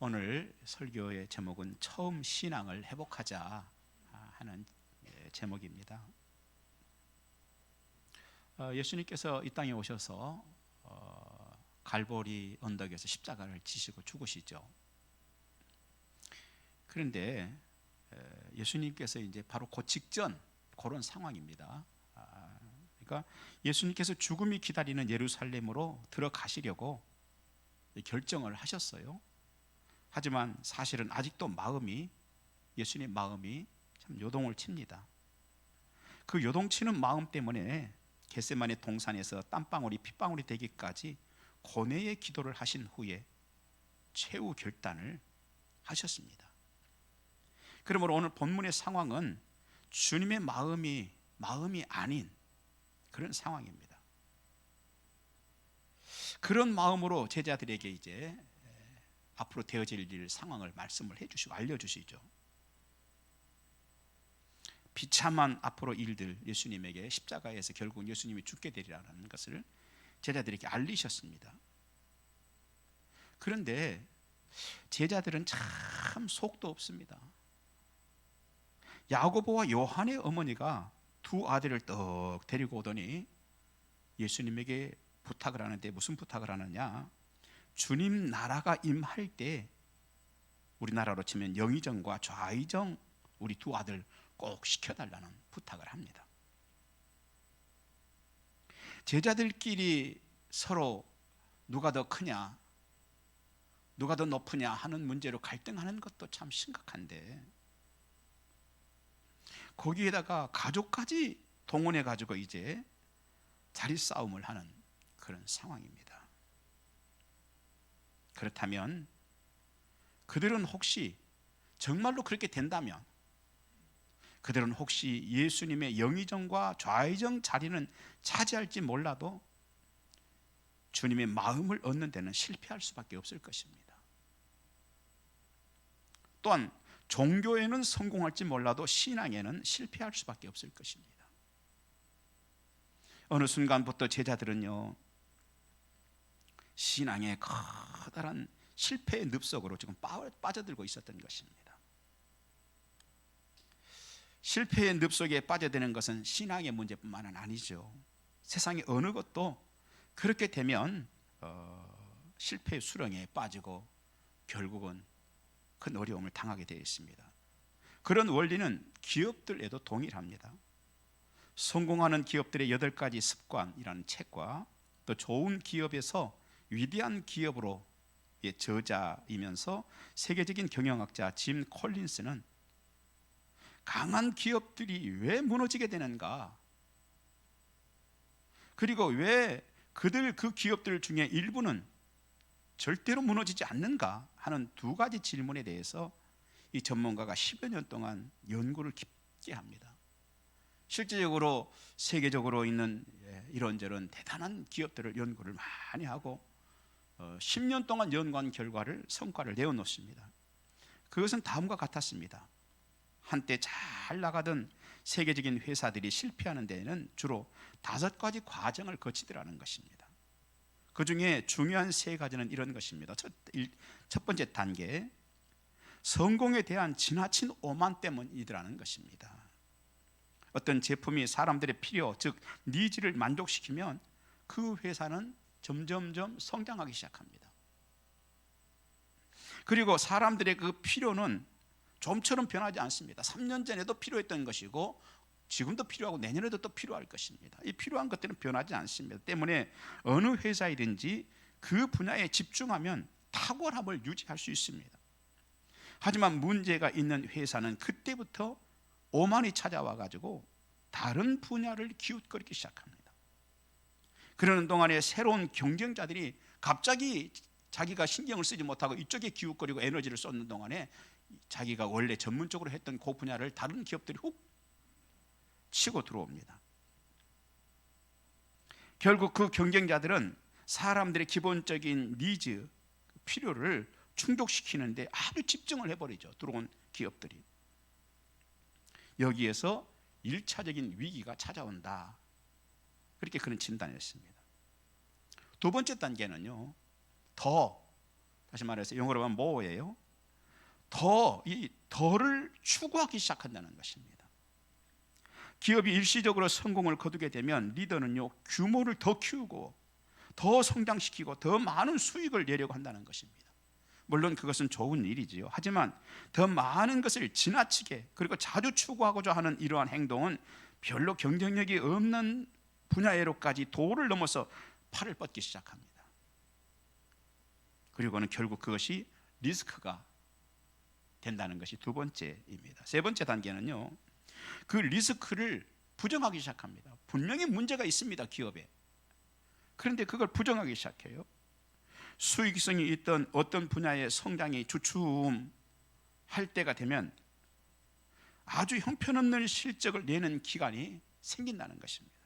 오늘 설교의 제목은 처음 신앙을 회복하자 하는 제목입니다. 예수님께서 이 땅에 오셔서 갈보리 언덕에서 십자가를 지시고 죽으시죠. 그런데 예수님께서 이제 바로 그 직전 그런 상황입니다. 그러니까 예수님께서 죽음이 기다리는 예루살렘으로 들어가시려고 결정을 하셨어요. 하지만 사실은 아직도 예수님 마음이 참 요동을 칩니다. 그 요동치는 마음 때문에 겟세마네 동산에서 땀방울이 핏방울이 되기까지 고뇌의 기도를 하신 후에 최후 결단을 하셨습니다. 그러므로 오늘 본문의 상황은 주님의 마음이 아닌 그런 상황입니다. 그런 마음으로 제자들에게 이제 앞으로 되어질 일 상황을 말씀을 해주시고 알려주시죠. 비참한 앞으로 일들, 예수님에게 십자가에서 결국 예수님이 죽게 되리라는 것을 제자들에게 알리셨습니다. 그런데 제자들은 참 속도 없습니다. 야고보와 요한의 어머니가 두 아들을 떡 데리고 오더니 예수님에게 부탁을 하는데 무슨 부탁을 하느냐? 주님 나라가 임할 때 우리나라로 치면 영의정과 좌의정 우리 두 아들 꼭 시켜달라는 부탁을 합니다. 제자들끼리 서로 누가 더 크냐, 누가 더 높으냐 하는 문제로 갈등하는 것도 참 심각한데 거기에다가 가족까지 동원해 가지고 이제 자리 싸움을 하는 그런 상황입니다. 그렇다면 그들은 혹시 정말로 그렇게 된다면 그들은 혹시 예수님의 영의정과 좌의정 자리는 차지할지 몰라도 주님의 마음을 얻는 데는 실패할 수밖에 없을 것입니다. 또한 종교에는 성공할지 몰라도 신앙에는 실패할 수밖에 없을 것입니다. 어느 순간부터 제자들은요, 신앙의 커다란 실패의 늪속으로 지금 빠져들고 있었던 것입니다. 실패의 늪속에 빠져드는 것은 신앙의 문제뿐만은 아니죠. 세상의 어느 것도 그렇게 되면 실패의 수렁에 빠지고 결국은 큰 어려움을 당하게 되어 있습니다. 그런 원리는 기업들에도 동일합니다. 성공하는 기업들의 8가지 습관이라는 책과 또 좋은 기업에서 위대한 기업으로 저자이면서 세계적인 경영학자 짐 콜린스는 강한 기업들이 왜 무너지게 되는가, 그리고 왜 그 기업들 중에 일부는 절대로 무너지지 않는가 하는 2가지 질문에 대해서 이 전문가가 10여 년 동안 연구를 깊게 합니다. 실제적으로 세계적으로 있는 이런저런 대단한 기업들을 연구를 많이 하고 10년 동안 연구한 성과를 내어놓습니다. 그것은 다음과 같았습니다. 한때 잘 나가던 세계적인 회사들이 실패하는 데에는 주로 5가지 과정을 거치더라는 것입니다. 그 중에 중요한 3가지는 이런 것입니다. 첫 번째 단계, 성공에 대한 지나친 오만 때문이더라는 것입니다. 어떤 제품이 사람들의 필요, 즉 니즈를 만족시키면 그 회사는 점점점 성장하기 시작합니다. 그리고 사람들의 그 필요는 좀처럼 변하지 않습니다. 3년 전에도 필요했던 것이고 지금도 필요하고 내년에도 또 필요할 것입니다. 이 필요한 것들은 변하지 않습니다. 때문에 어느 회사이든지 그 분야에 집중하면 탁월함을 유지할 수 있습니다. 하지만 문제가 있는 회사는 그때부터 오만이 찾아와 가지고 다른 분야를 기웃거리기 시작합니다. 그러는 동안에 새로운 경쟁자들이 갑자기 자기가 신경을 쓰지 못하고 이쪽에 기웃거리고 에너지를 쏟는 동안에 자기가 원래 전문적으로 했던 그 분야를 다른 기업들이 훅 치고 들어옵니다. 결국 그 경쟁자들은 사람들의 기본적인 니즈, 필요를 충족시키는데 아주 집중을 해버리죠. 들어온 기업들이. 여기에서 1차적인 위기가 찾아온다, 그렇게 그런 진단을 했습니다. 2번째 단계는요, 더 다시 말해서 영어로 하면 more예요. 이 더를 추구하기 시작한다는 것입니다. 기업이 일시적으로 성공을 거두게 되면 리더는요, 규모를 더 키우고 더 성장시키고 더 많은 수익을 내려고 한다는 것입니다. 물론 그것은 좋은 일이지요. 하지만 더 많은 것을 지나치게 그리고 자주 추구하고자 하는 이러한 행동은 별로 경쟁력이 없는 분야에로까지 도를 넘어서 팔을 뻗기 시작합니다. 그리고는 결국 그것이 리스크가 된다는 것이 두 번째입니다. 세 번째 단계는요, 그 리스크를 부정하기 시작합니다. 분명히 문제가 있습니다, 기업에. 그런데 그걸 부정하기 시작해요. 수익성이 있던 어떤 분야의 성장이 주춤할 때가 되면 아주 형편없는 실적을 내는 기간이 생긴다는 것입니다.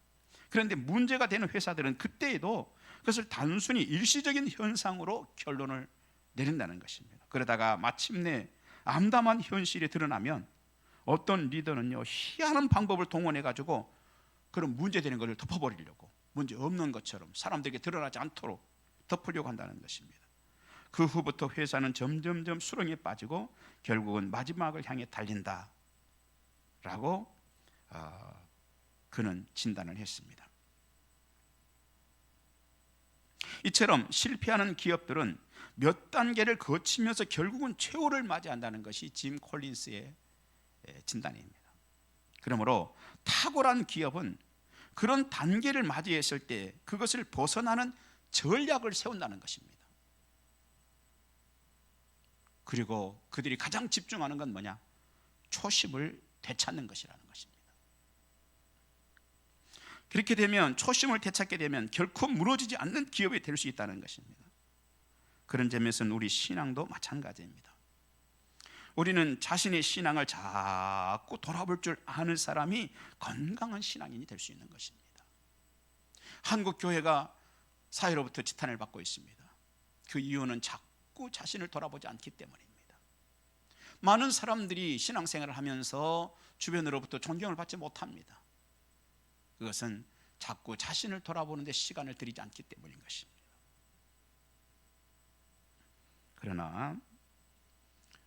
그런데 문제가 되는 회사들은 그때에도 그것을 단순히 일시적인 현상으로 결론을 내린다는 것입니다. 그러다가 마침내 암담한 현실이 드러나면 어떤 리더는요, 희한한 방법을 동원해 가지고 그런 문제되는 것을 덮어버리려고, 문제 없는 것처럼 사람들에게 드러나지 않도록 덮으려고 한다는 것입니다. 그 후부터 회사는 점점점 수렁에 빠지고 결국은 마지막을 향해 달린다라고 그는 진단을 했습니다. 이처럼 실패하는 기업들은 몇 단계를 거치면서 결국은 최후를 맞이한다는 것이 짐 콜린스의 진단입니다. 그러므로 탁월한 기업은 그런 단계를 맞이했을 때 그것을 벗어나는 전략을 세운다는 것입니다. 그리고 그들이 가장 집중하는 건 뭐냐? 초심을 되찾는 것이라는 것입니다. 그렇게 되면, 초심을 되찾게 되면 결코 무너지지 않는 기업이 될 수 있다는 것입니다. 그런 점에서는 우리 신앙도 마찬가지입니다. 우리는 자신의 신앙을 자꾸 돌아볼 줄 아는 사람이 건강한 신앙인이 될 수 있는 것입니다. 한국 교회가 사회로부터 지탄을 받고 있습니다. 그 이유는 자꾸 자신을 돌아보지 않기 때문입니다. 많은 사람들이 신앙생활을 하면서 주변으로부터 존경을 받지 못합니다. 그것은 자꾸 자신을 돌아보는 데 시간을 들이지 않기 때문인 것입니다. 그러나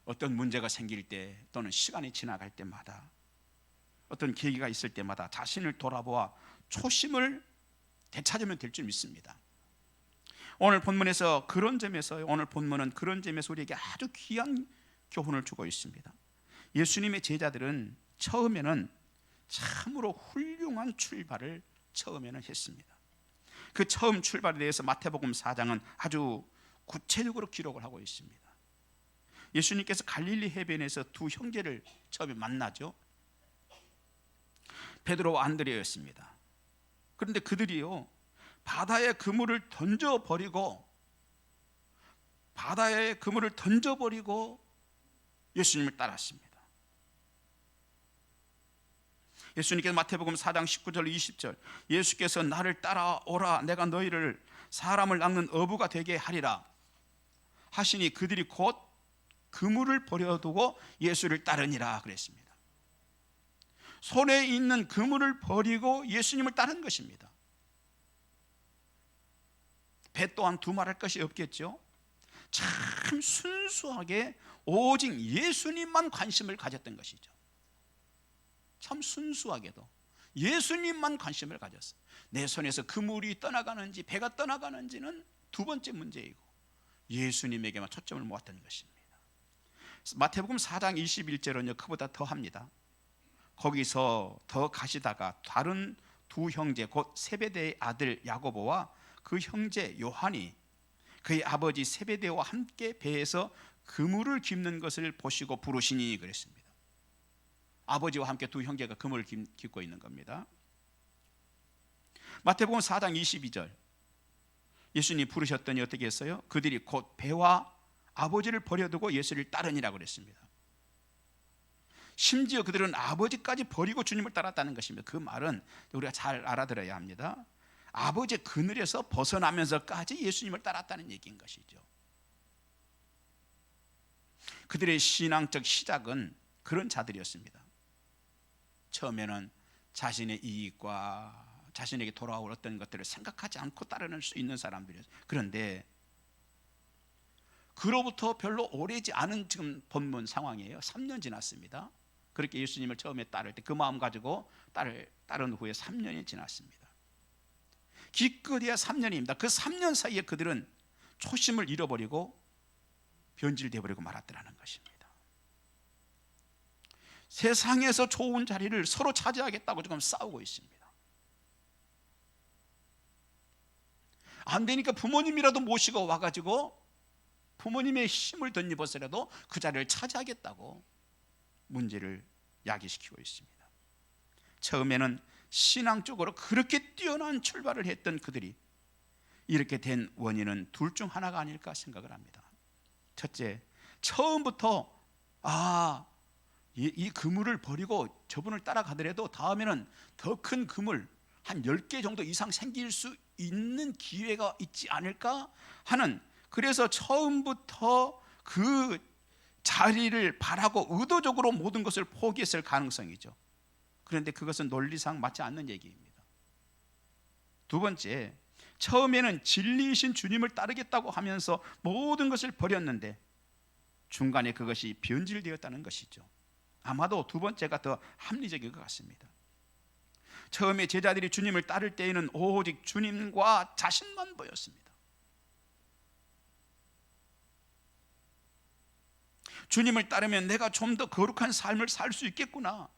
어떤 문제가 생길 때 또는 시간이 지나갈 때마다 어떤 계기가 있을 때마다 자신을 돌아보아 초심을 되찾으면 될 줄 믿습니다. 오늘 본문은 그런 점에서 우리에게 아주 귀한 교훈을 주고 있습니다. 예수님의 제자들은 처음에는 참으로 훌륭한 출발을 처음에는 했습니다. 그 처음 출발에 대해서 마태복음 4장은 아주 구체적으로 기록을 하고 있습니다. 예수님께서 갈릴리 해변에서 두 형제를 처음에 만나죠. 베드로와 안드레였습니다. 그런데 그들이요, 바다에 그물을 던져버리고 예수님을 따랐습니다. 예수님께서 마태복음 4장 19절 20절 예수께서 나를 따라오라, 내가 너희를 사람을 낚는 어부가 되게 하리라 하시니 그들이 곧 그물을 버려두고 예수를 따르니라 그랬습니다. 손에 있는 그물을 버리고 예수님을 따른 것입니다. 배 또한 두말할 것이 없겠죠. 참 순수하게 오직 예수님만 관심을 가졌던 것이죠. 참 순수하게도 예수님만 관심을 가졌어요. 내 손에서 그물이 떠나가는지 배가 떠나가는지는 두 번째 문제이고 예수님에게만 초점을 모았던 것입니다. 마태복음 4장 21절은요 그보다 더 합니다. 거기서 더 가시다가 다른 두 형제 곧 세베대의 아들 야고보와 그 형제 요한이 그의 아버지 세베대와 함께 배에서 그물을 깁는 것을 보시고 부르시니 그랬습니다. 아버지와 함께 두 형제가 그물을 깁고 있는 겁니다. 마태복음 4장 22절 예수님이 부르셨더니 어떻게 했어요? 그들이 곧 배와 아버지를 버려두고 예수를 따르니라 그랬습니다. 심지어 그들은 아버지까지 버리고 주님을 따랐다는 것입니다. 그 말은 우리가 잘 알아들어야 합니다. 아버지의 그늘에서 벗어나면서까지 예수님을 따랐다는 얘기인 것이죠. 그들의 신앙적 시작은 그런 자들이었습니다. 처음에는 자신의 이익과 자신에게 돌아올 어떤 것들을 생각하지 않고 따르는 수 있는 사람들이었어요. 그런데 그로부터 별로 오래지 않은 지금 본문 상황이에요. 3년 지났습니다. 그렇게 예수님을 처음에 따를 때 그 마음 가지고 따른 후에 3년이 지났습니다. 기껏해야 3년입니다. 그 3년 사이에 그들은 초심을 잃어버리고 변질되어 버리고 말았더라는 것입니다. 세상에서 좋은 자리를 서로 차지하겠다고 지금 싸우고 있습니다. 안 되니까 부모님이라도 모시고 와가지고 부모님의 힘을 덧입어서라도 그 자리를 차지하겠다고 문제를 야기시키고 있습니다. 처음에는 신앙적으로 그렇게 뛰어난 출발을 했던 그들이 이렇게 된 원인은 둘 중 하나가 아닐까 생각을 합니다. 첫째, 처음부터 이 그물을 버리고 저분을 따라가더라도 다음에는 더 큰 그물 한 10개 정도 이상 생길 수 있는 기회가 있지 않을까 하는, 그래서 처음부터 그 자리를 바라고 의도적으로 모든 것을 포기했을 가능성이죠. 그런데 그것은 논리상 맞지 않는 얘기입니다. 두 번째, 처음에는 진리이신 주님을 따르겠다고 하면서 모든 것을 버렸는데 중간에 그것이 변질되었다는 것이죠. 아마도 두 번째가 더 합리적인 것 같습니다. 처음에 제자들이 주님을 따를 때에는 오직 주님과 자신만 보였습니다. 주님을 따르면 내가 좀 더 거룩한 삶을 살 수 있겠구나,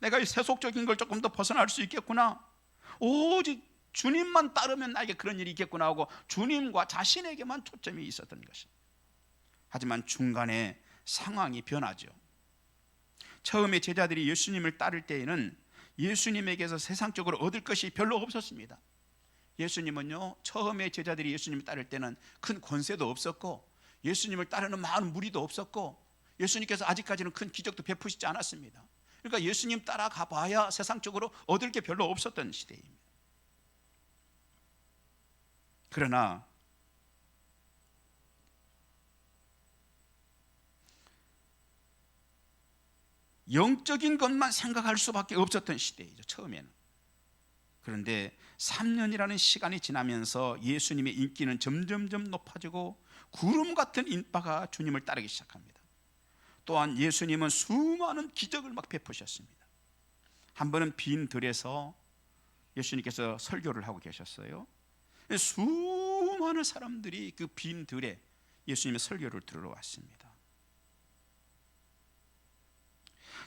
내가 이 세속적인 걸 조금 더 벗어날 수 있겠구나, 오직 주님만 따르면 나에게 그런 일이 있겠구나 하고 주님과 자신에게만 초점이 있었던 것입니다. 하지만 중간에 상황이 변하죠. 처음에 제자들이 예수님을 따를 때에는 예수님에게서 세상적으로 얻을 것이 별로 없었습니다. 예수님은요, 처음에 제자들이 예수님을 따를 때는 큰 권세도 없었고 예수님을 따르는 많은 무리도 없었고 예수님께서 아직까지는 큰 기적도 베푸시지 않았습니다. 그러니까 예수님 따라가 봐야 세상적으로 얻을 게 별로 없었던 시대입니다. 그러나 영적인 것만 생각할 수밖에 없었던 시대이죠, 처음에는. 그런데 3년이라는 시간이 지나면서 예수님의 인기는 점점점 높아지고 구름 같은 인파가 주님을 따르기 시작합니다. 또한 예수님은 수많은 기적을 막 베푸셨습니다. 한 번은 빈 들에서 예수님께서 설교를 하고 계셨어요. 수많은 사람들이 그 빈 들에 예수님의 설교를 들으러 왔습니다.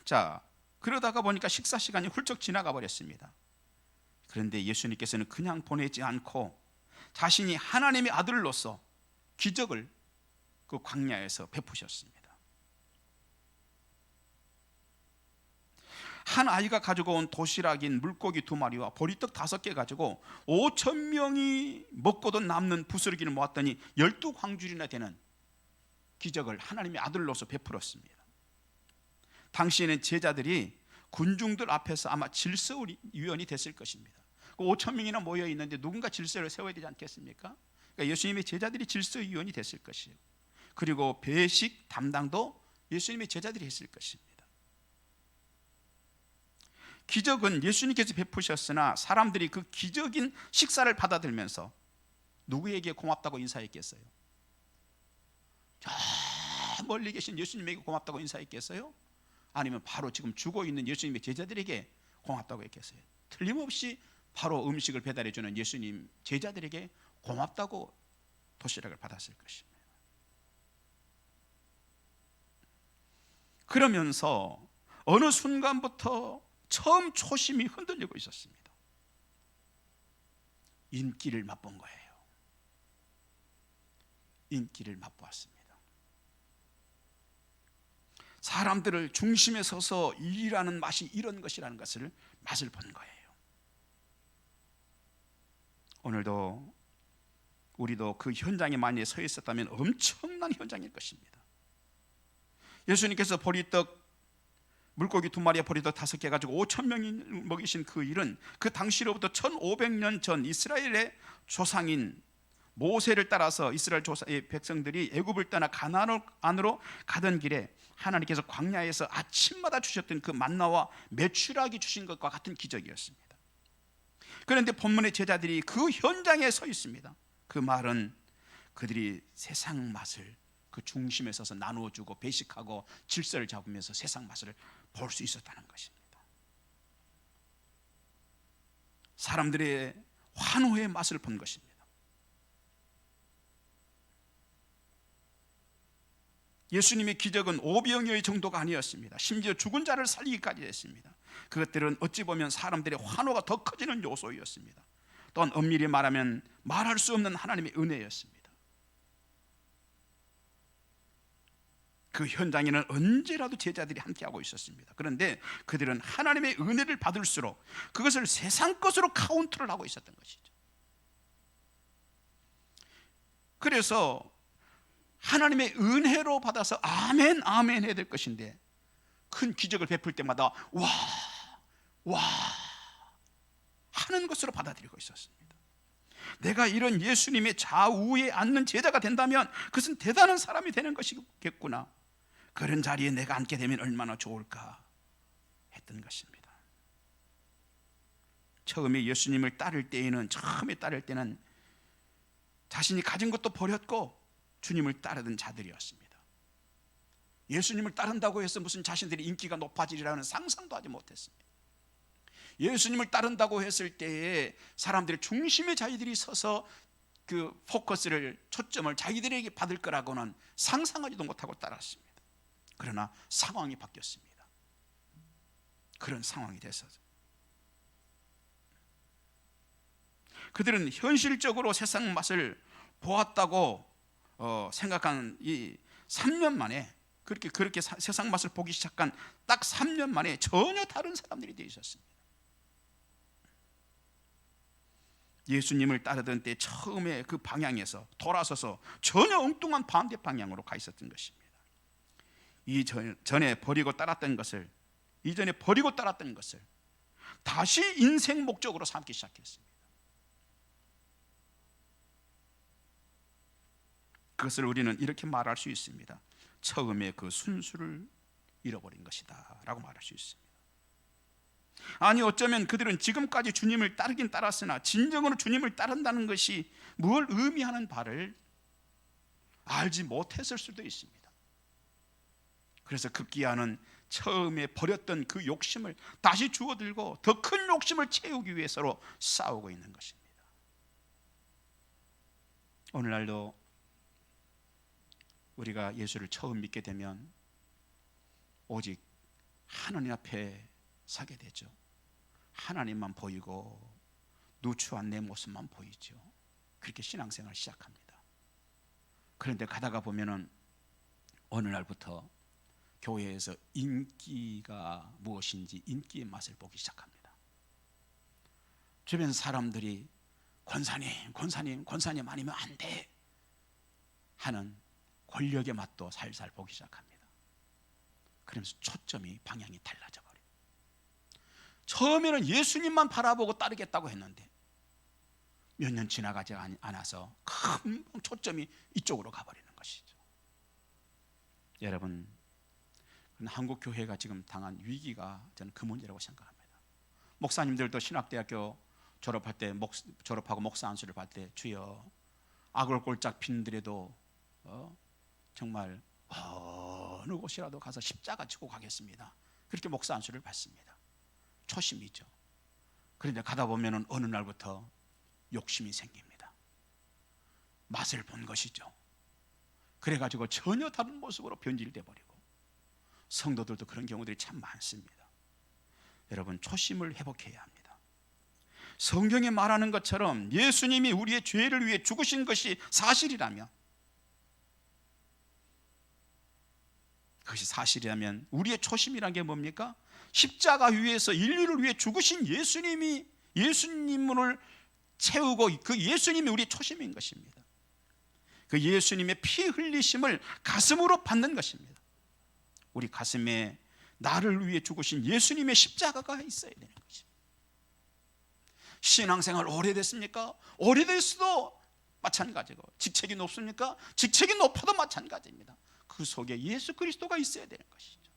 자, 그러다가 보니까 식사 시간이 훌쩍 지나가 버렸습니다. 그런데 예수님께서는 그냥 보내지 않고 자신이 하나님의 아들로서 기적을 그 광야에서 베푸셨습니다. 한 아이가 가지고 온 도시락인 물고기 2마리와 보리떡 5개 가지고 5,000명이 먹고도 남는 부스러기를 모았더니 12광줄이나 되는 기적을 하나님의 아들로서 베풀었습니다. 당시에는 제자들이 군중들 앞에서 아마 질서위원이 됐을 것입니다. 5,000명이나 모여 있는데 누군가 질서를 세워야 되지 않겠습니까? 그러니까 예수님의 제자들이 질서위원이 됐을 것이에요. 그리고 배식 담당도 예수님의 제자들이 했을 것입니다. 기적은 예수님께서 베푸셨으나 사람들이 그 기적인 식사를 받아들면서 누구에게 고맙다고 인사했겠어요? 저 멀리 계신 예수님에게 고맙다고 인사했겠어요? 아니면 바로 지금 죽어 있는 예수님의 제자들에게 고맙다고 했겠어요? 틀림없이 바로 음식을 배달해 주는 예수님 제자들에게 고맙다고 도시락을 받았을 것입니다. 그러면서 어느 순간부터 처음 초심이 흔들리고 있었습니다. 인기를 맛본 거예요. 인기를 맛보았습니다. 사람들을 중심에 서서 일이라는 맛이 이런 것이라는 것을 맛을 본 거예요. 오늘도 우리도 그 현장에 많이 서 있었다면 엄청난 현장일 것입니다. 예수님께서 보리떡 물고기 2마리에 보리떡 5개 가지고 5,000명이 먹이신 그 일은 그 당시로부터 1500년 전 이스라엘의 조상인 모세를 따라서 이스라엘 조상의 백성들이 애굽을 떠나 가나안 안으로 가던 길에 하나님께서 광야에서 아침마다 주셨던 그 만나와 메추라기 주신 것과 같은 기적이었습니다. 그런데 본문의 제자들이 그 현장에 서 있습니다. 그 말은 그들이 세상 맛을 그 중심에 서서 나누어주고 배식하고 질서를 잡으면서 세상 맛을 볼 수 있었다는 것입니다. 사람들의 환호의 맛을 본 것입니다. 예수님의 기적은 오병이어의 정도가 아니었습니다. 심지어 죽은 자를 살리기까지 했습니다. 그것들은 어찌 보면 사람들의 환호가 더 커지는 요소였습니다. 또한 엄밀히 말하면 말할 수 없는 하나님의 은혜였습니다. 그 현장에는 언제라도 제자들이 함께하고 있었습니다. 그런데 그들은 하나님의 은혜를 받을수록 그것을 세상 것으로 카운트를 하고 있었던 것이죠. 그래서 하나님의 은혜로 받아서 아멘 아멘 해야 될 것인데 큰 기적을 베풀 때마다 와 하는 것으로 받아들이고 있었습니다. 내가 이런 예수님의 좌우에 앉는 제자가 된다면 그것은 대단한 사람이 되는 것이겠구나, 그런 자리에 내가 앉게 되면 얼마나 좋을까 했던 것입니다. 처음에 예수님을 따를 때는 자신이 가진 것도 버렸고 주님을 따르던 자들이었습니다. 예수님을 따른다고 해서 무슨 자신들이 인기가 높아지리라는 상상도 하지 못했습니다. 예수님을 따른다고 했을 때에 사람들의 중심에 자기들이 서서 그 포커스를, 초점을 자기들에게 받을 거라고는 상상하지도 못하고 따랐습니다. 그러나 상황이 바뀌었습니다. 그런 상황이 됐어요. 그들은 현실적으로 세상 맛을 보았다고 생각한 이 3년 만에 그렇게 세상 맛을 보기 시작한 딱 3년 만에 전혀 다른 사람들이 되어 있었습니다. 예수님을 따르던 때 처음에 그 방향에서 돌아서서 전혀 엉뚱한 반대 방향으로 가 있었던 것입니다. 이전에 버리고 따랐던 것을 다시 인생 목적으로 삼기 시작했습니다. 그것을 우리는 이렇게 말할 수 있습니다. 처음에 그 순수를 잃어버린 것이다 라고 말할 수 있습니다. 아니, 어쩌면 그들은 지금까지 주님을 따르긴 따랐으나 진정으로 주님을 따른다는 것이 뭘 의미하는 바를 알지 못했을 수도 있습니다. 그래서 급기야는 처음에 버렸던 그 욕심을 다시 주워들고 더 큰 욕심을 채우기 위해서로 싸우고 있는 것입니다. 오늘날도 우리가 예수를 처음 믿게 되면 오직 하나님 앞에 서게 되죠. 하나님만 보이고 누추한 내 모습만 보이죠. 그렇게 신앙생활을 시작합니다. 그런데 가다가 보면은 어느 날부터 교회에서 인기가 무엇인지 인기의 맛을 보기 시작합니다. 주변 사람들이 권사님 아니면 안 돼 하는 권력의 맛도 살살 보기 시작합니다. 그러면서 초점이, 방향이 달라져 버려요. 처음에는 예수님만 바라보고 따르겠다고 했는데 몇 년 지나가지 않아서 금방 초점이 이쪽으로 가버리는 것이죠. 여러분, 한국 교회가 지금 당한 위기가 저는 그 문제라고 생각합니다. 목사님들도 신학대학교 졸업하고 목사 안수를 받을 때 주여 악을 꼴짝 핀들에도 정말 어느 곳이라도 가서 십자가 지고 가겠습니다, 그렇게 목사 안수를 받습니다. 초심이죠. 그런데 가다 보면은 어느 날부터 욕심이 생깁니다. 맛을 본 것이죠. 그래가지고 전혀 다른 모습으로 변질돼 버리고, 성도들도 그런 경우들이 참 많습니다. 여러분, 초심을 회복해야 합니다. 성경에 말하는 것처럼 예수님이 우리의 죄를 위해 죽으신 것이 사실이라면, 그것이 사실이라면 우리의 초심이란 게 뭡니까? 십자가 위에서 인류를 위해 죽으신 예수님을 채우고 그 예수님이 우리의 초심인 것입니다. 그 예수님의 피 흘리심을 가슴으로 받는 것입니다. 우리 가슴에 나를 위해 죽으신 예수님의 십자가가 있어야 되는 것입니다. 신앙생활 오래됐습니까? 오래됐어도 마찬가지고, 직책이 높습니까? 직책이 높아도 마찬가지입니다. 그 속에 예수 그리스도가 있어야 되는 것이죠.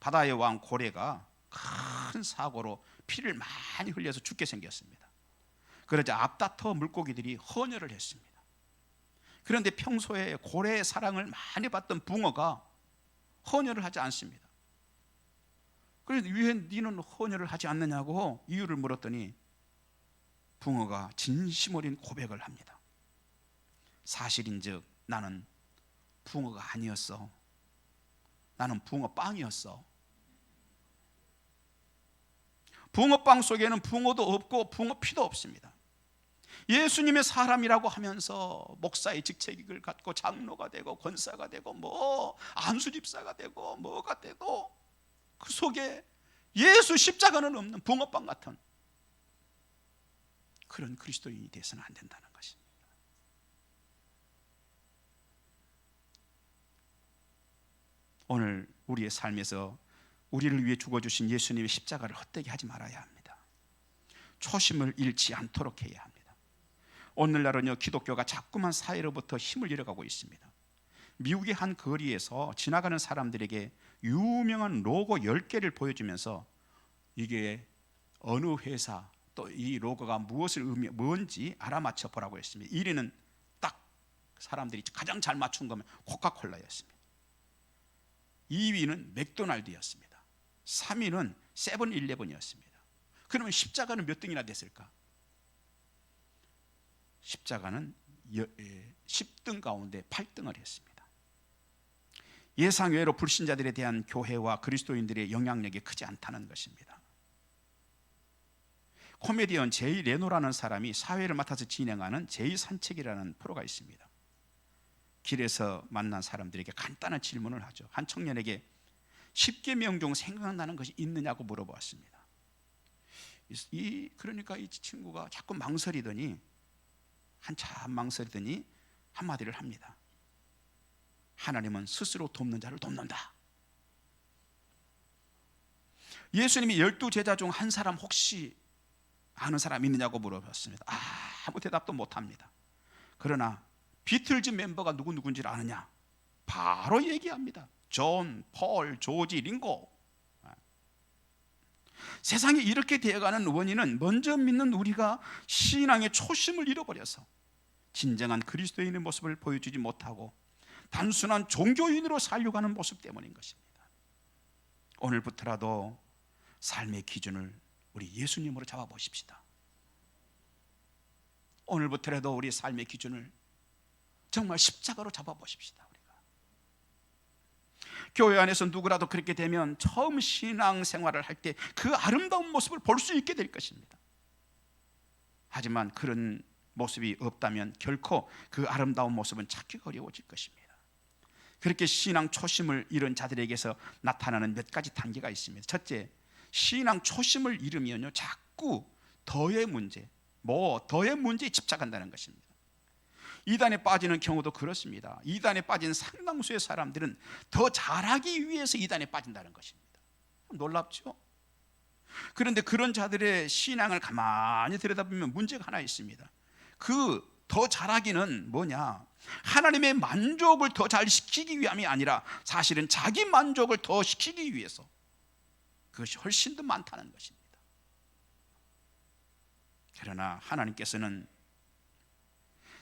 바다의 왕 고래가 큰 사고로 피를 많이 흘려서 죽게 생겼습니다. 그러자 앞다퉈 물고기들이 헌혈을 했습니다. 그런데 평소에 고래의 사랑을 많이 받던 붕어가 헌혈을 하지 않습니다. 그래서 왜 너는 헌혈을 하지 않느냐고 이유를 물었더니 붕어가 진심 어린 고백을 합니다. 사실인즉 나는 붕어가 아니었어. 나는 붕어빵이었어. 붕어빵 속에는 붕어도 없고 붕어 피도 없습니다. 예수님의 사람이라고 하면서 목사의 직책을 갖고 장로가 되고 권사가 되고 뭐 안수집사가 되고 뭐가 되고 그 속에 예수 십자가는 없는 붕어빵 같은 그런 그리스도인이 되어서는 안 된다는 것입니다. 오늘 우리의 삶에서 우리를 위해 죽어주신 예수님의 십자가를 헛되게 하지 말아야 합니다. 초심을 잃지 않도록 해야 합니다. 오늘날은요, 기독교가 자꾸만 사회로부터 힘을 잃어가고 있습니다. 미국의 한 거리에서 지나가는 사람들에게 유명한 로고 10개를 보여주면서 이게 어느 회사 또 이 로고가 무엇을 뭔지 알아맞혀 보라고 했습니다. 1위는 딱 사람들이 가장 잘 맞춘 거면 코카콜라였습니다. 2위는 맥도날드였습니다. 3위는 세븐일레븐이었습니다. 그러면 십자가는 몇 등이나 됐을까? 십자가는 10등 가운데 8등을 했습니다. 예상외로 불신자들에 대한 교회와 그리스도인들의 영향력이 크지 않다는 것입니다. 코미디언 제이 레노라는 사람이 사회를 맡아서 진행하는 제이 산책이라는 프로가 있습니다. 길에서 만난 사람들에게 간단한 질문을 하죠. 한 청년에게 10계명 중 생각나는 것이 있느냐고 물어보았습니다. 그러니까 이 친구가 자꾸 망설이더니 한참 망설이더니 한마디를 합니다. 하나님은 스스로 돕는 자를 돕는다. 예수님이 12제자 중 한 사람 혹시 아는 사람 있느냐고 물어봤습니다. 아무 대답도 못합니다. 그러나 비틀즈 멤버가 누구인지를 아느냐? 바로 얘기합니다. 존, 폴, 조지, 링고. 세상이 이렇게 되어가는 원인은 먼저 믿는 우리가 신앙의 초심을 잃어버려서 진정한 그리스도인의 모습을 보여주지 못하고 단순한 종교인으로 살려고 하는 모습 때문인 것입니다. 오늘부터라도 삶의 기준을 우리 예수님으로 잡아보십시다. 오늘부터라도 우리 삶의 기준을 정말 십자가로 잡아보십시다. 우리가 교회 안에서 누구라도 그렇게 되면 처음 신앙생활을 할 때 그 아름다운 모습을 볼 수 있게 될 것입니다. 하지만 그런 모습이 없다면 결코 그 아름다운 모습은 찾기가 어려워질 것입니다. 그렇게 신앙 초심을 잃은 자들에게서 나타나는 몇 가지 단계가 있습니다. 첫째, 신앙 초심을 잃으면요 자꾸 더의 문제에 집착한다는 것입니다. 이단에 빠지는 경우도 그렇습니다. 이단에 빠진 상당수의 사람들은 더 잘하기 위해서 이단에 빠진다는 것입니다. 놀랍죠? 그런데 그런 자들의 신앙을 가만히 들여다보면 문제가 하나 있습니다. 그 더 잘하기는 뭐냐? 하나님의 만족을 더 잘 시키기 위함이 아니라 사실은 자기 만족을 더 시키기 위해서 그것이 훨씬 더 많다는 것입니다. 그러나 하나님께서는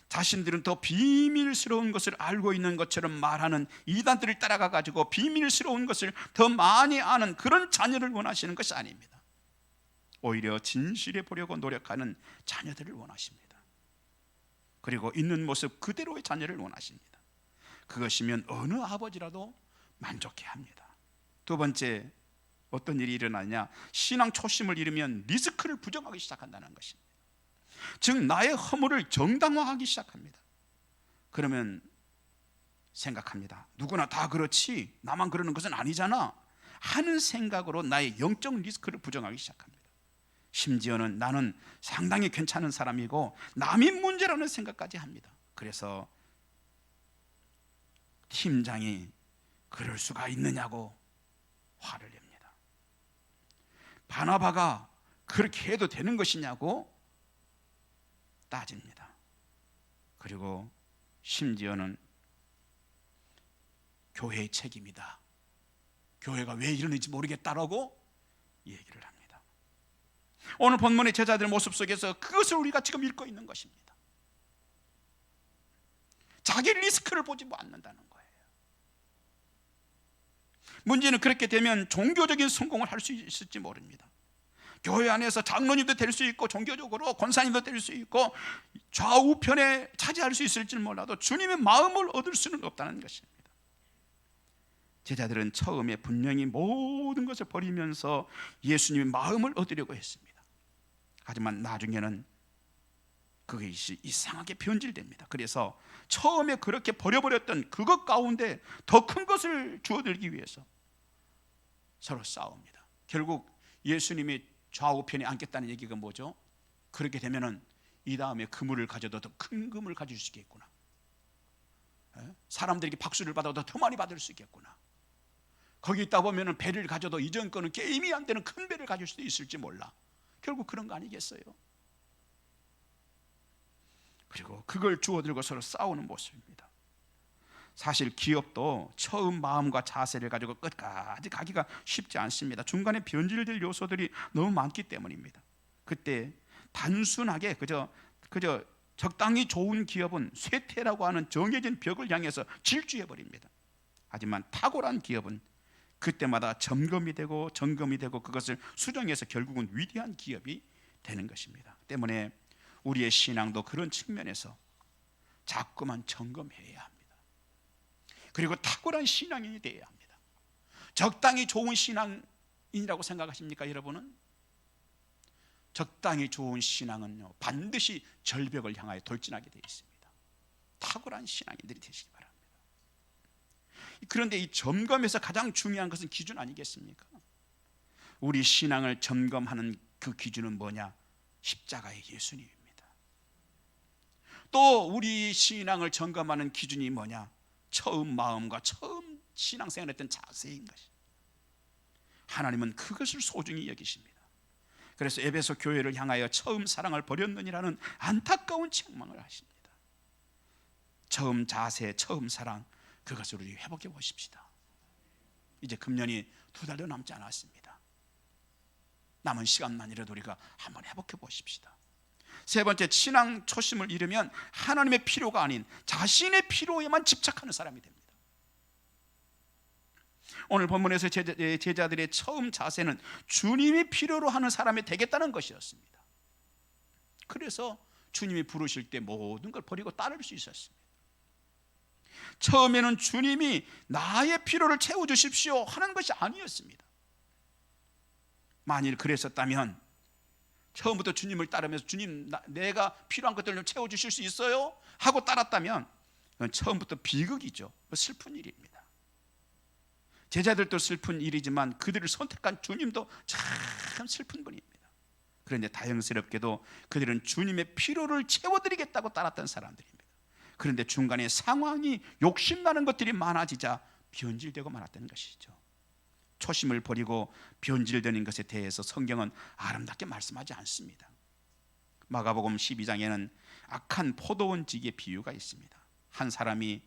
자신들은 더 비밀스러운 것을 알고 있는 것처럼 말하는 이단들을 따라가 가지고 비밀스러운 것을 더 많이 아는 그런 자녀를 원하시는 것이 아닙니다. 오히려 진실에 보려고 노력하는 자녀들을 원하십니다. 그리고 있는 모습 그대로의 자녀를 원하십니다. 그것이면 어느 아버지라도 만족해야 합니다. 두 번째, 어떤 일이 일어나냐? 신앙 초심을 잃으면 리스크를 부정하기 시작한다는 것입니다. 즉 나의 허물을 정당화하기 시작합니다. 그러면 생각합니다. 누구나 다 그렇지 나만 그러는 것은 아니잖아 하는 생각으로 나의 영적 리스크를 부정하기 시작합니다. 심지어는 나는 상당히 괜찮은 사람이고 남이 문제라는 생각까지 합니다. 그래서 팀장이 그럴 수가 있느냐고 화를 냅니다. 바나바가 그렇게 해도 되는 것이냐고 따집니다. 그리고 심지어는 교회의 책임이다. 교회가 왜 이러는지 모르겠다라고 얘기를 합니다. 오늘 본문의 제자들 모습 속에서 그것을 우리가 지금 읽고 있는 것입니다. 자기 리스크를 보지 않는다는 거예요. 문제는 그렇게 되면 종교적인 성공을 할 수 있을지 모릅니다. 교회 안에서 장로님도 될 수 있고 종교적으로 권사님도 될 수 있고 좌우편에 차지할 수 있을지 몰라도 주님의 마음을 얻을 수는 없다는 것입니다. 제자들은 처음에 분명히 모든 것을 버리면서 예수님의 마음을 얻으려고 했습니다. 하지만 나중에는 그것이 이상하게 변질됩니다. 그래서 처음에 그렇게 버려버렸던 그것 가운데 더 큰 것을 주어들기 위해서 서로 싸웁니다. 결국 예수님이 좌우편에 앉겠다는 얘기가 뭐죠? 그렇게 되면은 이 다음에 그물을 가져도 더 큰 그물을 가질 수 있겠구나. 사람들에게 박수를 받아도 더 많이 받을 수 있겠구나. 거기 있다 보면은 배를 가져도 이전 거는 게임이 안 되는 큰 배를 가질 수도 있을지 몰라. 결국 그런 거 아니겠어요? 그리고 그걸 주워들고 서로 싸우는 모습입니다. 사실 기업도 처음 마음과 자세를 가지고 끝까지 가기가 쉽지 않습니다. 중간에 변질될 요소들이 너무 많기 때문입니다. 그때 단순하게 그저 적당히 좋은 기업은 쇠퇴라고 하는 정해진 벽을 향해서 질주해 버립니다. 하지만 탁월한 기업은 그때마다 점검이 되고 그것을 수정해서 결국은 위대한 기업이 되는 것입니다. 때문에 우리의 신앙도 그런 측면에서 자꾸만 점검해야 합니다. 그리고 탁월한 신앙인이 되어야 합니다. 적당히 좋은 신앙인이라고 생각하십니까, 여러분은? 적당히 좋은 신앙은요, 반드시 절벽을 향하여 돌진하게 되어 있습니다. 탁월한 신앙인들이 되시기 바랍니다. 그런데 이 점검에서 가장 중요한 것은 기준 아니겠습니까? 우리 신앙을 점검하는 그 기준은 뭐냐? 십자가의 예수님입니다. 또 우리 신앙을 점검하는 기준이 뭐냐? 처음 마음과 처음 신앙생활했던 자세인 것입니다. 하나님은 그것을 소중히 여기십니다. 그래서 에베소 교회를 향하여 처음 사랑을 버렸느니라는 안타까운 책망을 하십니다. 처음 자세, 처음 사랑, 그것을 우리 회복해 보십시다. 이제 금년이 2달도 남지 않았습니다. 남은 시간만이라도 우리가 한번 회복해 보십시다. 세 번째, 신앙 초심을 잃으면 하나님의 필요가 아닌 자신의 필요에만 집착하는 사람이 됩니다. 오늘 본문에서 제자들의 처음 자세는 주님이 필요로 하는 사람이 되겠다는 것이었습니다. 그래서 주님이 부르실 때 모든 걸 버리고 따를 수 있었습니다. 처음에는 주님이 나의 필요를 채워주십시오 하는 것이 아니었습니다. 만일 그랬었다면 처음부터 주님을 따르면서 주님 내가 필요한 것들을 좀 채워주실 수 있어요? 하고 따랐다면 그건 처음부터 비극이죠. 슬픈 일입니다. 제자들도 슬픈 일이지만 그들을 선택한 주님도 참 슬픈 분입니다. 그런데 다행스럽게도 그들은 주님의 필요를 채워드리겠다고 따랐던 사람들입니다. 그런데 중간에 상황이 욕심나는 것들이 많아지자 변질되고 말았다는 것이죠. 초심을 버리고 변질되는 것에 대해서 성경은 아름답게 말씀하지 않습니다. 마가복음 12장에는 악한 포도원지기의 비유가 있습니다. 한 사람이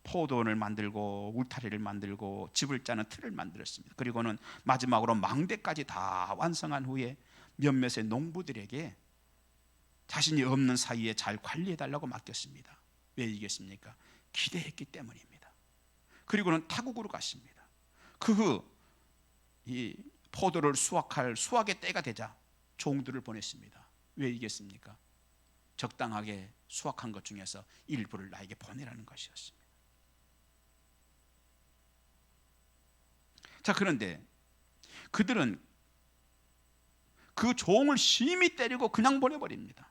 포도원을 만들고 울타리를 만들고 집을 짜는 틀을 만들었습니다. 그리고는 마지막으로 망대까지 다 완성한 후에 몇몇의 농부들에게 자신이 없는 사이에 잘 관리해달라고 맡겼습니다. 왜 이겠습니까? 기대했기 때문입니다. 그리고는 타국으로 갔습니다. 그 후 이 포도를 수확의 때가 되자 종들을 보냈습니다. 왜 이겠습니까? 적당하게 수확한 것 중에서 일부를 나에게 보내라는 것이었습니다. 자, 그런데 그들은 그 종을 심히 때리고 그냥 보내버립니다.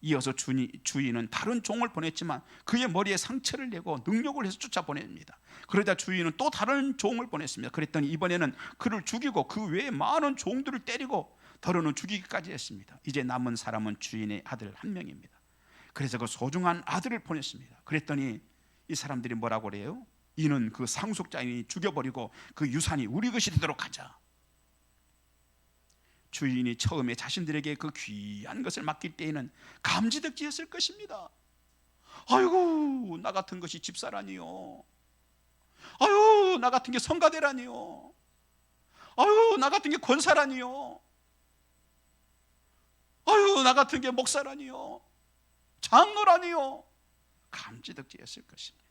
이어서 주인은 다른 종을 보냈지만 그의 머리에 상처를 내고 능욕을 해서 쫓아보냅니다. 그러자 주인은 또 다른 종을 보냈습니다. 그랬더니 이번에는 그를 죽이고 그 외에 많은 종들을 때리고 더러는 죽이기까지 했습니다. 이제 남은 사람은 주인의 아들 한 명입니다. 그래서 그 소중한 아들을 보냈습니다. 그랬더니 이 사람들이 뭐라고 그래요? 이는 그 상속자인이 죽여버리고 그 유산이 우리 것이 되도록 하자. 주인이 처음에 자신들에게 그 귀한 것을 맡길 때에는 감지덕지했을 것입니다. 아이고, 나 같은 것이 집사라니요. 아유, 나 같은 게 성가대라니요. 아유, 나 같은 게 권사라니요. 아유, 나 같은 게 목사라니요. 장로라니요. 감지덕지였을 것입니다.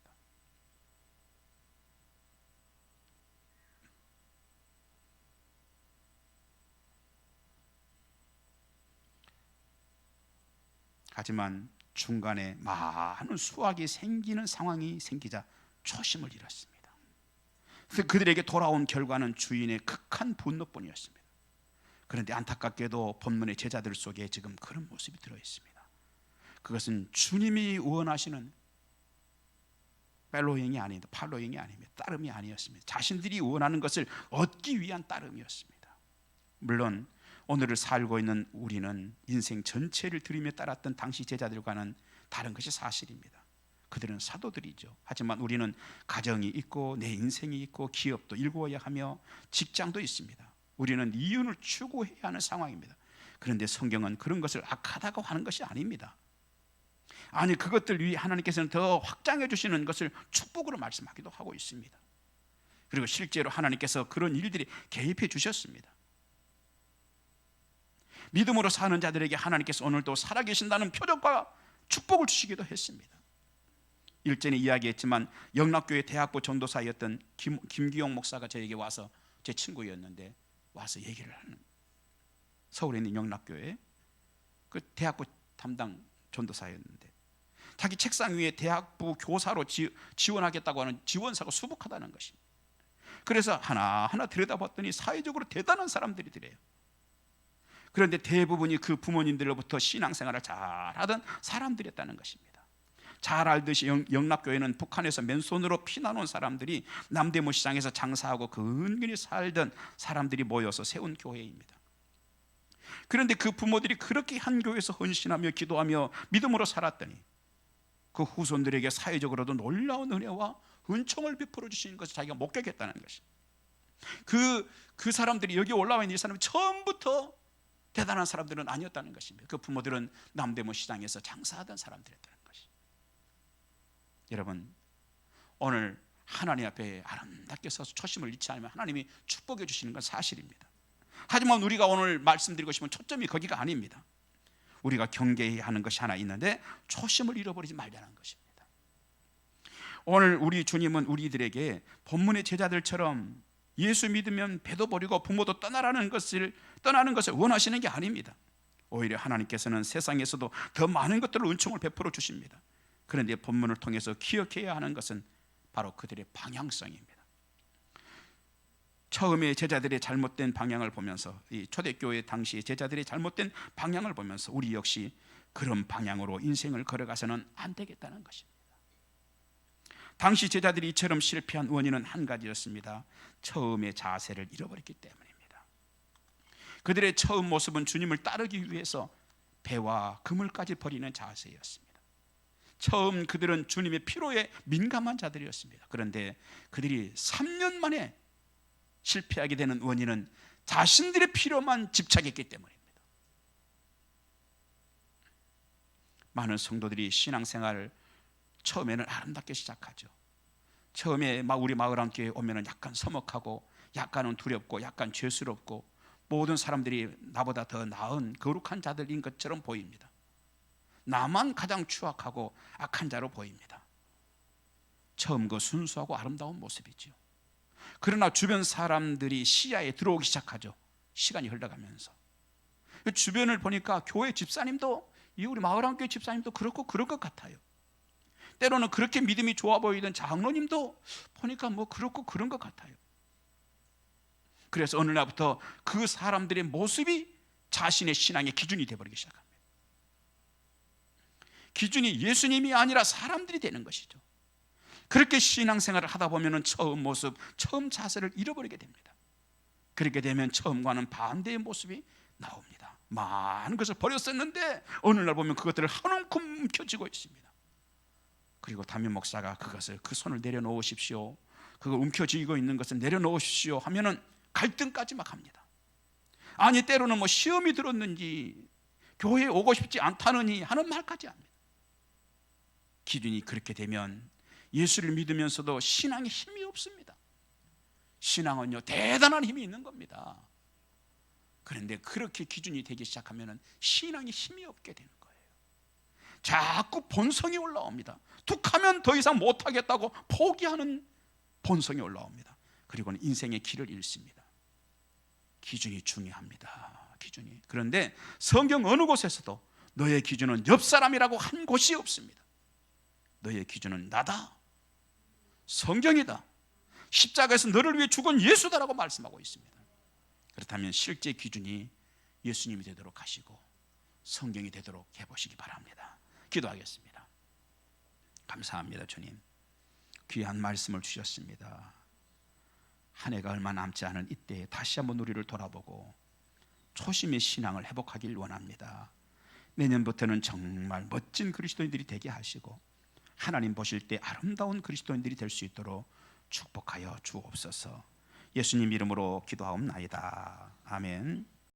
하지만 중간에 많은 수확이 생기는 상황이 생기자 초심을 잃었습니다. 그래서 그들에게 돌아온 결과는 주인의 극한 분노뿐이었습니다. 그런데 안타깝게도 본문의 제자들 속에 지금 그런 모습이 들어있습니다. 그것은 주님이 원하시는 팔로잉이 아닙니다. 팔로잉이 아닙니다. 따름이 아니었습니다. 자신들이 원하는 것을 얻기 위한 따름이었습니다. 물론 오늘을 살고 있는 우리는 인생 전체를 들이며 따랐던 당시 제자들과는 다른 것이 사실입니다. 그들은 사도들이죠. 하지만 우리는 가정이 있고 내 인생이 있고 기업도 일구어야 하며 직장도 있습니다. 우리는 이윤을 추구해야 하는 상황입니다. 그런데 성경은 그런 것을 악하다고 하는 것이 아닙니다. 아니, 그것들 위해 하나님께서는 더 확장해 주시는 것을 축복으로 말씀하기도 하고 있습니다. 그리고 실제로 하나님께서 그런 일들이 개입해 주셨습니다. 믿음으로 사는 자들에게 하나님께서 오늘도 살아계신다는 표적과 축복을 주시기도 했습니다. 일전에 이야기했지만 영락교회 대학부 전도사였던 김기용 목사가 저에게 와서, 제 친구였는데 와서 얘기를 하는, 서울에 있는 영락교회 그 대학부 담당 전도사였는데 자기 책상 위에 대학부 교사로 지원하겠다고 하는 지원서가 수북하다는 것입니다. 그래서 하나하나 들여다봤더니 사회적으로 대단한 사람들이래요. 그런데 대부분이 그 부모님들로부터 신앙생활을 잘하던 사람들이었다는 것입니다. 잘 알듯이 영락교회는 북한에서 맨손으로 피난온 사람들이 남대문 시장에서 장사하고 근근히 살던 사람들이 모여서 세운 교회입니다. 그런데 그 부모들이 그렇게 한 교회에서 헌신하며 기도하며 믿음으로 살았더니 그 후손들에게 사회적으로도 놀라운 은혜와 은총을 베풀어 주시는 것을 자기가 목격했다는 것입니다. 그 사람들이, 여기 올라와 있는 이 사람이 처음부터 대단한 사람들은 아니었다는 것입니다. 그 부모들은 남대문 시장에서 장사하던 사람들이었다는 것입니다. 여러분, 오늘 하나님 앞에 아름답게 서서 초심을 잃지 않으면 하나님이 축복해 주시는 건 사실입니다. 하지만 우리가 오늘 말씀드리고 싶은 초점이 거기가 아닙니다. 우리가 경계해야 하는 것이 하나 있는데 초심을 잃어버리지 말자는 것입니다. 오늘 우리 주님은 우리들에게 본문의 제자들처럼 예수 믿으면 배도 버리고 부모도 떠나는 것을 원하시는 게 아닙니다. 오히려 하나님께서는 세상에서도 더 많은 것들을 은총을 베풀어 주십니다. 그런데 본문을 통해서 기억해야 하는 것은 바로 그들의 방향성입니다. 처음에 제자들의 잘못된 방향을 보면서, 이 초대교회 당시의 제자들의 잘못된 방향을 보면서 우리 역시 그런 방향으로 인생을 걸어가서는 안 되겠다는 것입니다. 당시 제자들이 이처럼 실패한 원인은 한 가지였습니다. 처음의 자세를 잃어버렸기 때문입니다. 그들의 처음 모습은 주님을 따르기 위해서 배와 그물까지 버리는 자세였습니다. 처음 그들은 주님의 피로에 민감한 자들이었습니다. 그런데 그들이 3년 만에 실패하게 되는 원인은 자신들의 필요만 집착했기 때문입니다. 많은 성도들이 신앙생활을 처음에는 아름답게 시작하죠. 처음에 우리 마을함교회에 오면은 약간 서먹하고 약간은 두렵고 약간 죄스럽고 모든 사람들이 나보다 더 나은 거룩한 자들인 것처럼 보입니다. 나만 가장 추악하고 악한 자로 보입니다. 처음 그 순수하고 아름다운 모습이지요. 그러나 주변 사람들이 시야에 들어오기 시작하죠. 시간이 흘러가면서 주변을 보니까 교회 집사님도, 우리 마을함교회 집사님도 그렇고 그럴 것 같아요. 때로는 그렇게 믿음이 좋아 보이던 장로님도 보니까 그렇고 그런 것 같아요. 그래서 어느 날부터 그 사람들의 모습이 자신의 신앙의 기준이 되어버리기 시작합니다. 기준이 예수님이 아니라 사람들이 되는 것이죠. 그렇게 신앙생활을 하다 보면 처음 모습, 처음 자세를 잃어버리게 됩니다. 그렇게 되면 처음과는 반대의 모습이 나옵니다. 많은 것을 버렸었는데 어느 날 보면 그것들을 한 움큼 움켜쥐고 있습니다. 그리고 담임 목사가 그 손을 내려놓으십시오, 그걸 움켜쥐고 있는 것을 내려놓으십시오 하면은 갈등까지 막 합니다. 아니, 때로는 시험이 들었는지 교회에 오고 싶지 않다느니 하는 말까지 합니다. 기준이 그렇게 되면 예수를 믿으면서도 신앙에 힘이 없습니다. 신앙은요, 대단한 힘이 있는 겁니다. 그런데 그렇게 기준이 되기 시작하면 신앙에 힘이 없게 되는 거예요. 자꾸 본성이 올라옵니다. 툭하면 더 이상 못하겠다고 포기하는 본성이 올라옵니다. 그리고는 인생의 길을 잃습니다. 기준이 중요합니다. 기준이. 그런데 성경 어느 곳에서도 너의 기준은 옆 사람이라고 한 곳이 없습니다. 너의 기준은 나다. 성경이다. 십자가에서 너를 위해 죽은 예수다라고 말씀하고 있습니다. 그렇다면 실제 기준이 예수님이 되도록 하시고 성경이 되도록 해보시기 바랍니다. 기도하겠습니다. 감사합니다. 주님, 귀한 말씀을 주셨습니다. 한 해가 얼마 남지 않은 이때에 다시 한번 우리를 돌아보고 초심의 신앙을 회복하길 원합니다. 내년부터는 정말 멋진 그리스도인들이 되게 하시고 하나님 보실 때 아름다운 그리스도인들이 될 수 있도록 축복하여 주옵소서. 예수님 이름으로 기도하옵나이다. 아멘.